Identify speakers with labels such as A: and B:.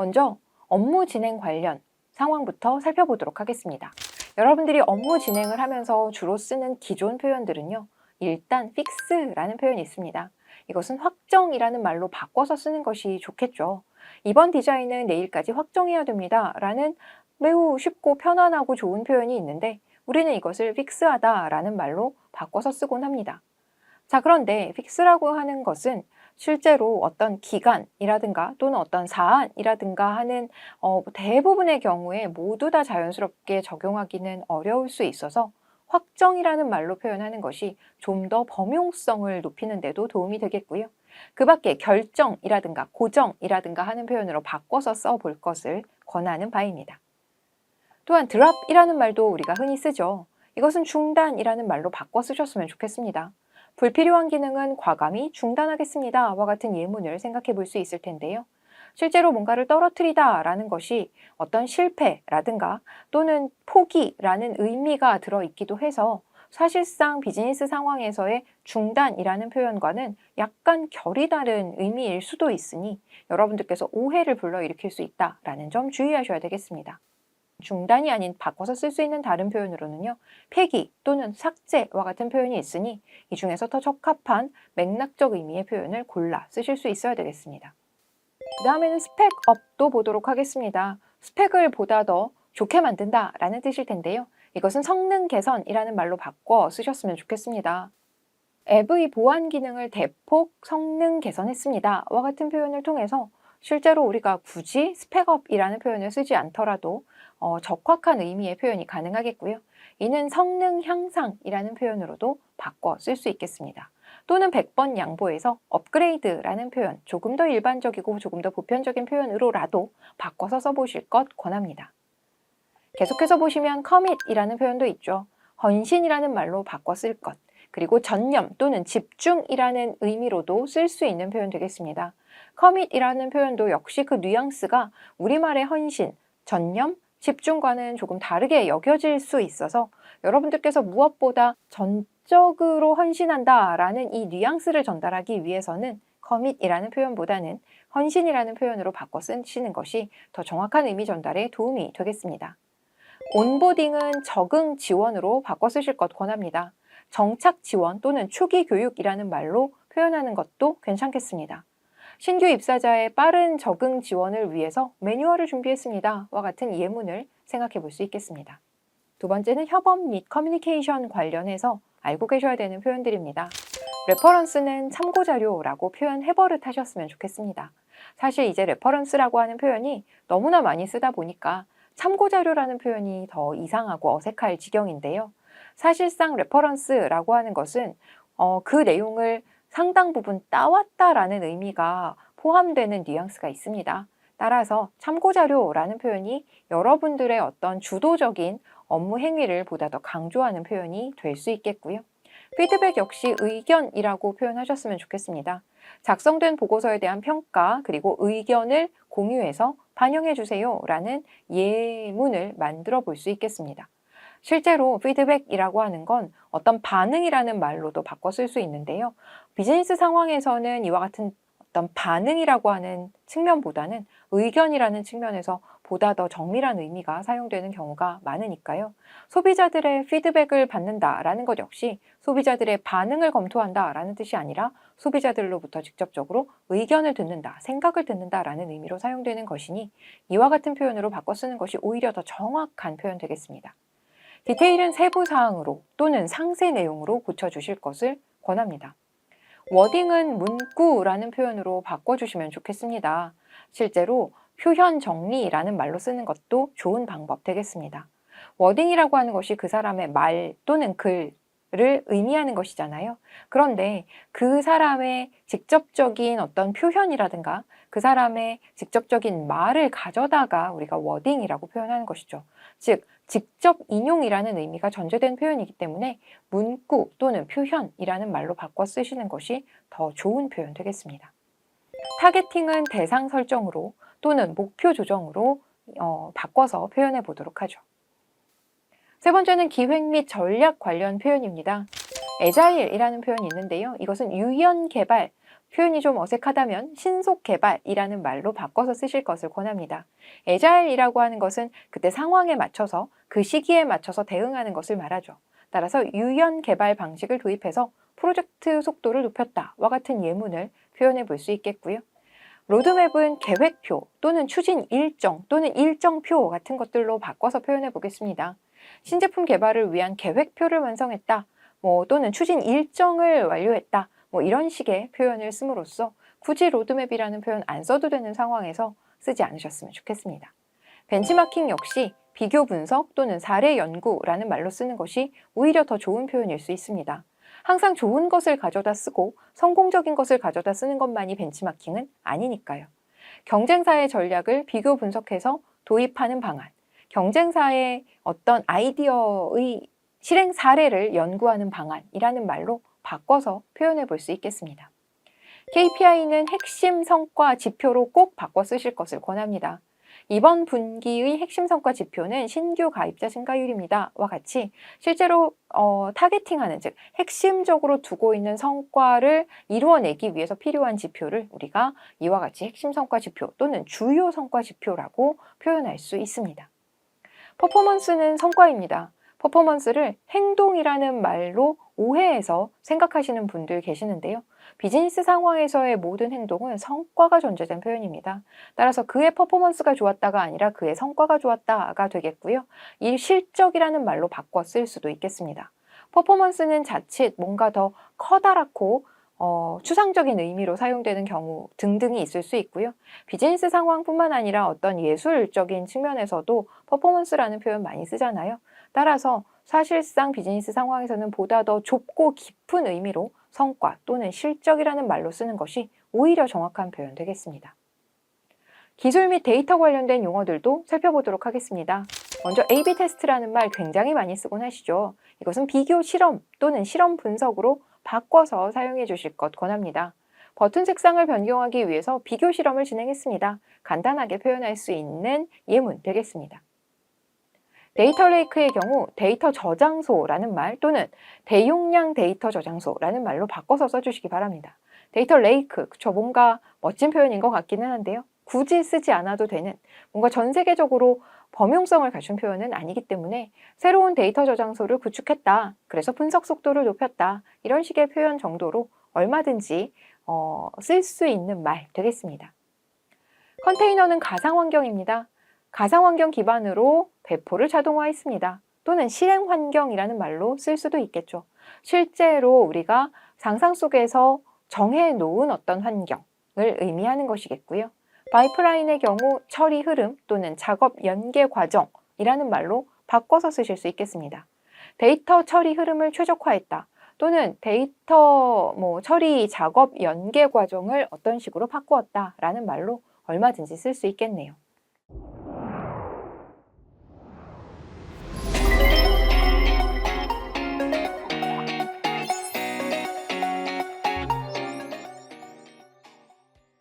A: 먼저 업무 진행 관련 상황부터 살펴보도록 하겠습니다. 여러분들이 업무 진행을 하면서 주로 쓰는 기존 표현들은요. 일단 fix라는 표현이 있습니다. 이것은 확정이라는 말로 바꿔서 쓰는 것이 좋겠죠. 이번 디자인은 내일까지 확정해야 됩니다. 라는 매우 쉽고 편안하고 좋은 표현이 있는데 우리는 이것을 fix하다 라는 말로 바꿔서 쓰곤 합니다. 자, 그런데 fix라고 하는 것은 실제로 어떤 기간이라든가 또는 어떤 사안이라든가 하는 대부분의 경우에 모두 다 자연스럽게 적용하기는 어려울 수 있어서 확정이라는 말로 표현하는 것이 좀 더 범용성을 높이는 데도 도움이 되겠고요. 그 밖에 결정이라든가 고정이라든가 하는 표현으로 바꿔서 써볼 것을 권하는 바입니다. 또한 drop이라는 말도 우리가 흔히 쓰죠. 이것은 중단이라는 말로 바꿔 쓰셨으면 좋겠습니다. 불필요한 기능은 과감히 중단하겠습니다. 와 같은 예문을 생각해 볼 수 있을 텐데요. 실제로 뭔가를 떨어뜨리다 라는 것이 어떤 실패라든가 또는 포기라는 의미가 들어있기도 해서 사실상 비즈니스 상황에서의 중단이라는 표현과는 약간 결이 다른 의미일 수도 있으니 여러분들께서 오해를 불러일으킬 수 있다라는 점 주의하셔야 되겠습니다. 중단이 아닌 바꿔서 쓸 수 있는 다른 표현으로는요. 폐기 또는 삭제와 같은 표현이 있으니 이 중에서 더 적합한 맥락적 의미의 표현을 골라 쓰실 수 있어야 되겠습니다. 그 다음에는 스펙업도 보도록 하겠습니다. 스펙을 보다 더 좋게 만든다 라는 뜻일 텐데요. 이것은 성능 개선이라는 말로 바꿔 쓰셨으면 좋겠습니다. 앱의 보안 기능을 대폭 성능 개선했습니다. 와 같은 표현을 통해서 실제로 우리가 굳이 스펙업이라는 표현을 쓰지 않더라도 적확한 의미의 표현이 가능하겠고요. 이는 성능 향상이라는 표현으로도 바꿔 쓸 수 있겠습니다. 또는 100번 양보해서 업그레이드라는 표현, 조금 더 일반적이고 조금 더 보편적인 표현으로라도 바꿔서 써보실 것 권합니다. 계속해서 보시면 commit이라는 표현도 있죠. 헌신이라는 말로 바꿔 쓸 것, 그리고 전념 또는 집중이라는 의미로도 쓸 수 있는 표현 되겠습니다. commit이라는 표현도 역시 그 뉘앙스가 우리말의 헌신, 전념, 집중과는 조금 다르게 여겨질 수 있어서 여러분들께서 무엇보다 전적으로 헌신한다라는 이 뉘앙스를 전달하기 위해서는 commit이라는 표현보다는 헌신이라는 표현으로 바꿔 쓰시는 것이 더 정확한 의미 전달에 도움이 되겠습니다. 온보딩은 적응 지원으로 바꿔 쓰실 것 권합니다. 정착 지원 또는 초기 교육이라는 말로 표현하는 것도 괜찮겠습니다. 신규 입사자의 빠른 적응 지원을 위해서 매뉴얼을 준비했습니다. 와 같은 예문을 생각해 볼 수 있겠습니다. 두 번째는 협업 및 커뮤니케이션 관련해서 알고 계셔야 되는 표현들입니다. 레퍼런스는 참고자료라고 표현해 버릇하셨으면 좋겠습니다. 사실 이제 레퍼런스라고 하는 표현이 너무나 많이 쓰다 보니까 참고자료라는 표현이 더 이상하고 어색할 지경인데요. 사실상 레퍼런스라고 하는 것은 그 내용을 상당 부분 따왔다라는 의미가 포함되는 뉘앙스가 있습니다. 따라서 참고자료라는 표현이 여러분들의 어떤 주도적인 업무 행위를 보다 더 강조하는 표현이 될 수 있겠고요. 피드백 역시 의견이라고 표현하셨으면 좋겠습니다. 작성된 보고서에 대한 평가 그리고 의견을 공유해서 반영해 주세요 라는 예문을 만들어 볼 수 있겠습니다. 실제로 피드백이라고 하는 건 어떤 반응이라는 말로도 바꿔 쓸 수 있는데요. 비즈니스 상황에서는 이와 같은 어떤 반응이라고 하는 측면보다는 의견이라는 측면에서 보다 더 정밀한 의미가 사용되는 경우가 많으니까요. 소비자들의 피드백을 받는다라는 것 역시 소비자들의 반응을 검토한다라는 뜻이 아니라 소비자들로부터 직접적으로 의견을 듣는다, 생각을 듣는다라는 의미로 사용되는 것이니 이와 같은 표현으로 바꿔 쓰는 것이 오히려 더 정확한 표현 되겠습니다. 디테일은 세부 사항으로 또는 상세 내용으로 고쳐주실 것을 권합니다. 워딩은 문구라는 표현으로 바꿔주시면 좋겠습니다. 실제로 표현 정리라는 말로 쓰는 것도 좋은 방법 되겠습니다. 워딩이라고 하는 것이 그 사람의 말 또는 글을 의미하는 것이잖아요. 그런데 그 사람의 직접적인 어떤 표현이라든가 그 사람의 직접적인 말을 가져다가 우리가 워딩이라고 표현하는 것이죠. 즉, 직접 인용이라는 의미가 전제된 표현이기 때문에 문구 또는 표현이라는 말로 바꿔 쓰시는 것이 더 좋은 표현 되겠습니다. 타겟팅은 대상 설정으로 또는 목표 조정으로 바꿔서 표현해 보도록 하죠. 세 번째는 기획 및 전략 관련 표현입니다. 애자일이라는 표현이 있는데요. 이것은 유연 개발 표현이 좀 어색하다면 신속 개발이라는 말로 바꿔서 쓰실 것을 권합니다. 애자일이라고 하는 것은 그때 상황에 맞춰서 그 시기에 맞춰서 대응하는 것을 말하죠. 따라서 유연 개발 방식을 도입해서 프로젝트 속도를 높였다와 같은 예문을 표현해 볼 수 있겠고요. 로드맵은 계획표 또는 추진 일정 또는 일정표 같은 것들로 바꿔서 표현해 보겠습니다. 신제품 개발을 위한 계획표를 완성했다, 또는 추진 일정을 완료했다, 이런 식의 표현을 씀으로써 굳이 로드맵이라는 표현 안 써도 되는 상황에서 쓰지 않으셨으면 좋겠습니다. 벤치마킹 역시 비교 분석 또는 사례 연구라는 말로 쓰는 것이 오히려 더 좋은 표현일 수 있습니다. 항상 좋은 것을 가져다 쓰고 성공적인 것을 가져다 쓰는 것만이 벤치마킹은 아니니까요. 경쟁사의 전략을 비교 분석해서 도입하는 방안, 경쟁사의 어떤 아이디어의 실행 사례를 연구하는 방안이라는 말로 바꿔서 표현해 볼 수 있겠습니다. KPI는 핵심 성과 지표로 꼭 바꿔 쓰실 것을 권합니다. 이번 분기의 핵심 성과 지표는 신규 가입자 증가율입니다. 와 같이 실제로 타겟팅하는, 즉 핵심적으로 두고 있는 성과를 이루어내기 위해서 필요한 지표를 우리가 이와 같이 핵심 성과 지표 또는 주요 성과 지표라고 표현할 수 있습니다. 퍼포먼스는 성과입니다. 퍼포먼스를 행동이라는 말로 오해해서 생각하시는 분들 계시는데요. 비즈니스 상황에서의 모든 행동은 성과가 전제된 표현입니다. 따라서 그의 퍼포먼스가 좋았다가 아니라 그의 성과가 좋았다가 되겠고요. 이 실적이라는 말로 바꿔 쓸 수도 있겠습니다. 퍼포먼스는 자칫 뭔가 더 커다랗고 추상적인 의미로 사용되는 경우 등등이 있을 수 있고요. 비즈니스 상황뿐만 아니라 어떤 예술적인 측면에서도 퍼포먼스라는 표현 많이 쓰잖아요. 따라서 사실상 비즈니스 상황에서는 보다 더 좁고 깊은 의미로 성과 또는 실적이라는 말로 쓰는 것이 오히려 정확한 표현 되겠습니다. 기술 및 데이터 관련된 용어들도 살펴보도록 하겠습니다. 먼저 A/B 테스트라는 말 굉장히 많이 쓰곤 하시죠. 이것은 비교 실험 또는 실험 분석으로 바꿔서 사용해 주실 것 권합니다. 버튼 색상을 변경하기 위해서 비교 실험을 진행했습니다. 간단하게 표현할 수 있는 예문 되겠습니다. 데이터 레이크의 경우 데이터 저장소라는 말 또는 대용량 데이터 저장소라는 말로 바꿔서 써주시기 바랍니다. 데이터 레이크, 그쵸, 뭔가 멋진 표현인 것 같기는 한데요. 굳이 쓰지 않아도 되는, 뭔가 전 세계적으로 범용성을 갖춘 표현은 아니기 때문에 새로운 데이터 저장소를 구축했다, 그래서 분석 속도를 높였다, 이런 식의 표현 정도로 얼마든지 쓸 수 있는 말 되겠습니다. 컨테이너는 가상환경입니다. 가상환경 기반으로 배포를 자동화했습니다. 또는 실행환경이라는 말로 쓸 수도 있겠죠. 실제로 우리가 상상 속에서 정해놓은 어떤 환경을 의미하는 것이겠고요. 파이프라인의 경우 처리 흐름 또는 작업 연계 과정이라는 말로 바꿔서 쓰실 수 있겠습니다. 데이터 처리 흐름을 최적화했다, 또는 데이터 처리 작업 연계 과정을 어떤 식으로 바꾸었다라는 말로 얼마든지 쓸 수 있겠네요.